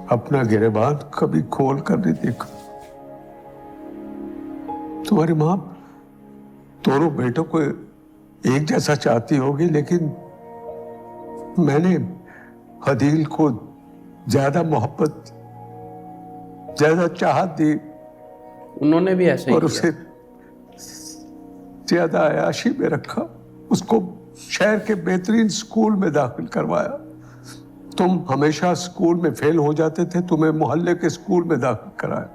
अपना गिरेबान कभी खोल कर नहीं देखा। तुम्हारी माँ दोनों बेटों को एक जैसा चाहती होगी, लेकिन मैंने हदील को ज्यादा मोहब्बत, ज्यादा चाहत दी। उन्होंने भी ऐसा ही और किया। उसे ज्यादा अयाशी में रखा। उसको शहर के बेहतरीन स्कूल में दाखिल करवाया। तुम हमेशा स्कूल में फेल हो जाते थे, तुम्हें मोहल्ले के स्कूल में दाखिल कराया।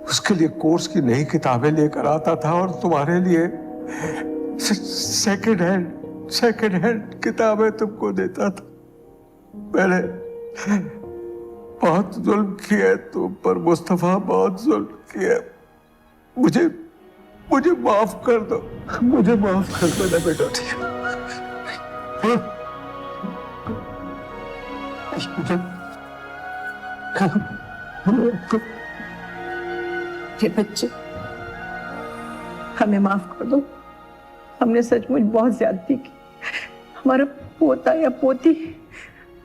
उसके लिए कोर्स की नई किताबें लेकर आता था और तुम्हारे लिए सेकंड हैंड किताबें तुमको देता था। मैंने बहुत जुल्म किया तुम पर मुस्तफा, बहुत जुल्म किया। मुझे माफ कर दो, मुझे माफ कर दो ना बेटा। ये बच्चे, हमें माफ कर दो। हमने सचमुच बहुत ज्यादती की। हमारा पोता या पोती,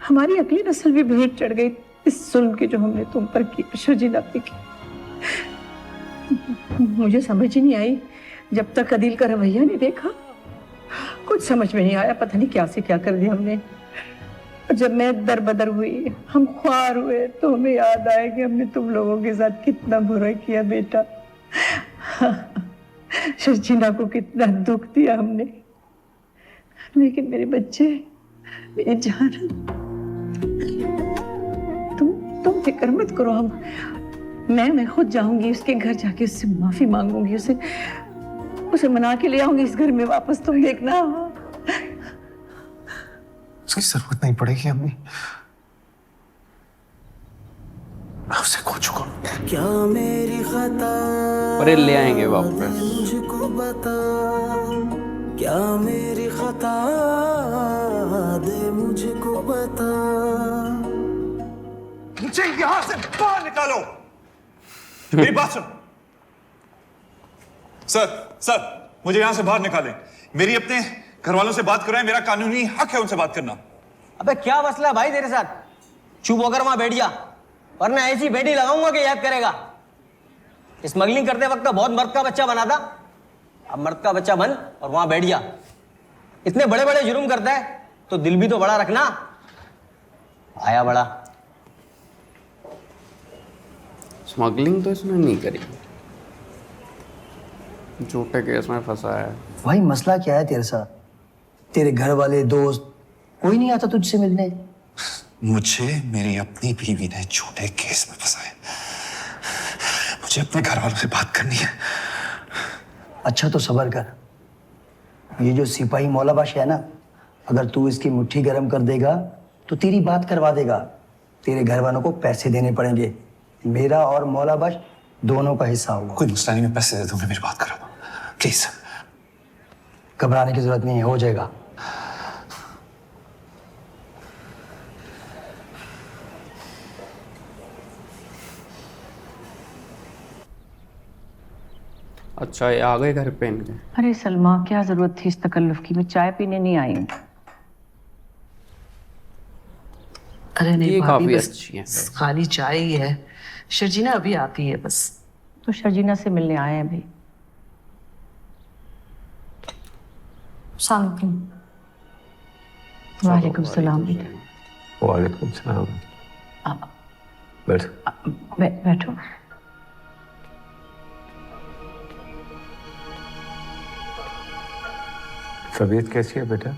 हमारी अगली नस्ल भी भेंट चढ़ गई इस जुल्म की जो हमने तुम पर की, शर्जीला पे की। मुझे समझ ही नहीं आई जब तक अदील का रवैया नहीं देखा। कुछ समझ में नहीं आया, पता नहीं क्या से क्या कर दिया हमने। जब मैं दरबदर हुई, हम ख्वार हुए, तो हमें याद आया कि हमने तुम लोगों के साथ कितना बुरा किया बेटा। शर्जीना को कितना दुख दिया हमने। लेकिन मेरे बच्चे, मेरी जान, तुम फिक्र मत करो। मैं खुद जाऊंगी उसके घर, जाके उससे माफी मांगूंगी, उसे मना के ले आऊंगी इस घर में वापस। तुम देखना। उसकी जरूरत नहीं पड़ेगी अम्मी, मैं उसे खो चुका हूं। क्या मेरी खता, पर ये ले आएंगे वापस। मुझको बता, क्या मेरी खता, दे मुझको बता। मुझे यहां से बाहर निकालो। मेरी बात सुन। सर मुझे यहां से बाहर निकालें। मेरी अपने घर वालों से बात कराएं, मेरा कानूनी हक है उनसे बात करना। अबे क्या मसला भाई तेरे साथ? चुप होकर वहां बैठ जा, वरना ऐसी बेटी लगाऊंगा कि याद करेगा। स्मगलिंग करते वक्त तो बहुत मर्द का बच्चा बना था, अब मर्द का बच्चा बन और वहां बैठ जा। इतने बड़े बड़े जुर्म करता है तो दिल भी तो बड़ा रखना। आया बड़ा। स्मगलिंग तो इसने नहीं करी, झूठे केस में फंसा है। भाई मसला क्या है तेरे साथ? तेरे घर वाले, दोस्त, कोई नहीं आता तुझसे मिलने? मुझे मेरी अपनी बीवी ने झूठे केस में फंसाया। मुझे अपने घर वालों से बात करनी है। अच्छा तो सब्र कर। ये जो सिपाही मौलाबाश है ना, अगर तू इसकी मुट्ठी गर्म कर देगा तो तेरी बात करवा देगा। तेरे घर वालों को पैसे देने पड़ेंगे, मेरा और मौलाबाश दोनों का हिस्सा होगा। कोई मसला नहीं, मैं पैसे दे दूंगा, मेरी बात करो प्लीज। घबराने की जरूरत नहीं है, हो जाएगा। अच्छा ये आ गए घर पे इनके। अरे सलमा, क्या जरूरत थी इस तकल्लुफ की? मैं चाय पीने नहीं आई हूँ। अरे नहीं ये भाभी, काफी बस अच्छी है। खाली चाय ही है। शर्जीना अभी आती है बस। तो शर्जीना से मिलने आए हैं भाई। वालेकुम सलाम बेटा। वालेकुम सलाम। बैठो। बैठो। तबीयत कैसी है बेटा?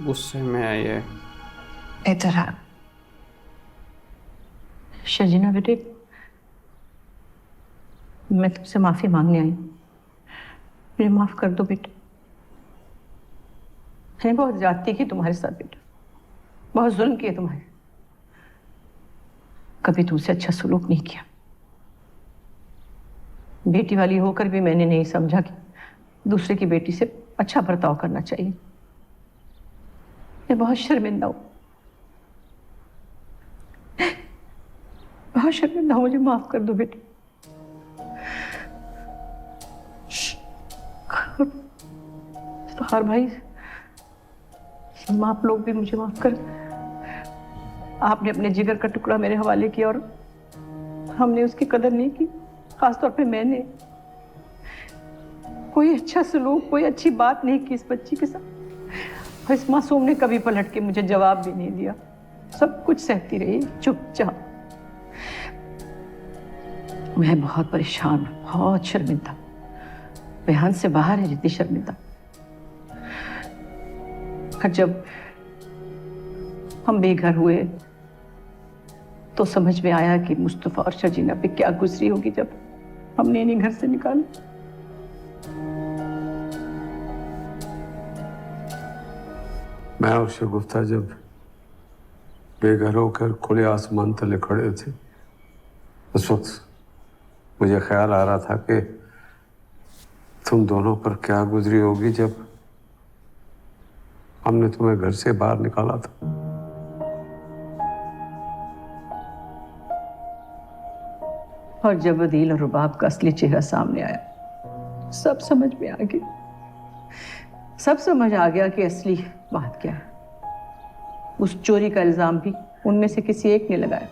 गुस्से में आई है। इधर आ। शर्जीना बेटे, मैं तुमसे माफी मांगने आई हूँ। मुझे माफ कर दो बेटे। मैंने बहुत ज्यादती की तुम्हारे साथ बेटा, बहुत जुल्म किए तुम्हारे। कभी तुमसे अच्छा सलूक नहीं किया। बेटी वाली होकर भी मैंने नहीं समझा कि दूसरे की बेटी से अच्छा बर्ताव करना चाहिए। मैं बहुत शर्मिंदा हूं, बहुत शर्मिंदा हूं। मुझे माफ कर दो बेटे। तो हर भाई आप लोग भी मुझे माफ कर। आपने अपने जिगर का टुकड़ा मेरे हवाले किया और हमने उसकी कदर नहीं की, खासतौर पे मैंने। कोई अच्छा सलूक, कोई अच्छी बात नहीं की इस बच्ची के साथ। और इस मासूम ने कभी पलट के मुझे जवाब भी नहीं दिया, सब कुछ सहती रही चुपचाप। मैं बहुत परेशान, बहुत शर्मिंदा, बयान से बाहर है जितनी शर्मिंदा। और जब हम बेघर हुए तो समझ में आया कि मुस्तफा और शर्जीना पे क्या गुजरी होगी जब हमने इन्हें घर से निकाला। मैं और शगुफ्ता जब बेघर होकर खुले आसमान तले खड़े थे, उस वक्त मुझे ख्याल आ रहा था कि तुम दोनों पर क्या गुजरी होगी जब हमने तुम्हें घर से बाहर निकाला था। और जब अदील और रुबाब का असली चेहरा सामने आया, सब समझ में आ गया। सब समझ आ गया कि असली बात क्या है। उस चोरी का इल्जाम भी उनमें से किसी एक ने लगाया।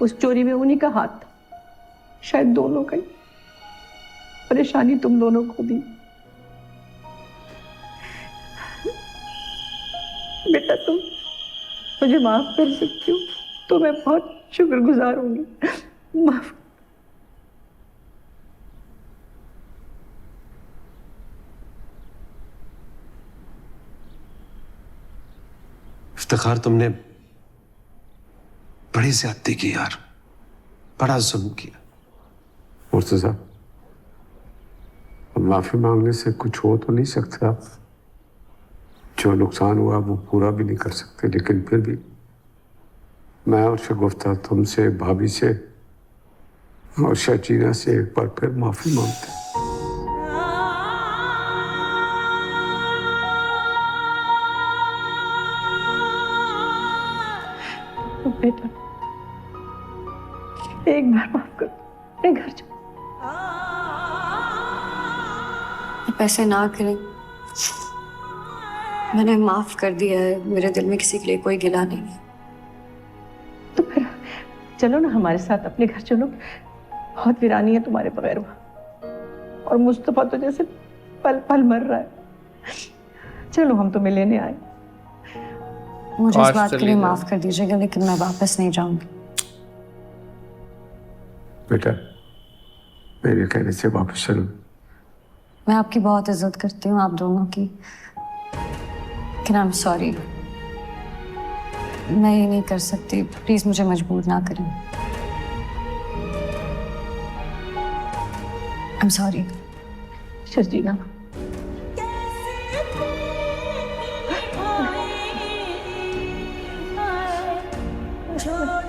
उस चोरी में उन्हीं का हाथ था, शायद दोनों का ही। परेशानी तुम दोनों को दी। बेटा तुम मुझे माफ कर सकती हो तो मैं बहुत शुक्रगुजार होंगी। माफ। इफ्तिखार, तुमने बड़ी ज्यादती की यार, बड़ा जुल्म किया। मुर्तजा, माफी मांगने से कुछ हो तो नहीं सकता। जो नुकसान हुआ वो पूरा भी नहीं कर सकते, लेकिन फिर भी मैं और शगुफ्ता तुमसे, भाभी से और शर्जीना से एक बार फिर माफी मांगते हैं। बेटा एक बार माफ कर, मैं घर जाऊं। पैसे ना करें, मैंने माफ कर दिया है। मेरे दिल में किसी के लिए कोई गिला नहीं है। तो फिर चलो ना हमारे साथ अपने घर चलो। बहुत वीरानी है तुम्हारे बगैर वहां, और मुस्तफा तो जैसे पल पल मर रहा है। चलो हम तुम्हें लेने आए। मुझे इस बात के लिए माफ कर दीजिएगा, लेकिन मैं वापस नहीं जाऊंगी। बेटा, मेरे कहने से वापस चलो। मैं आपकी बहुत इज्जत करती हूँ, आप दोनों की, लेकिन आई एम सॉरी, मैं ये नहीं कर सकती। प्लीज मुझे मजबूर ना करें। I am sorry. शर्जीना, छोड़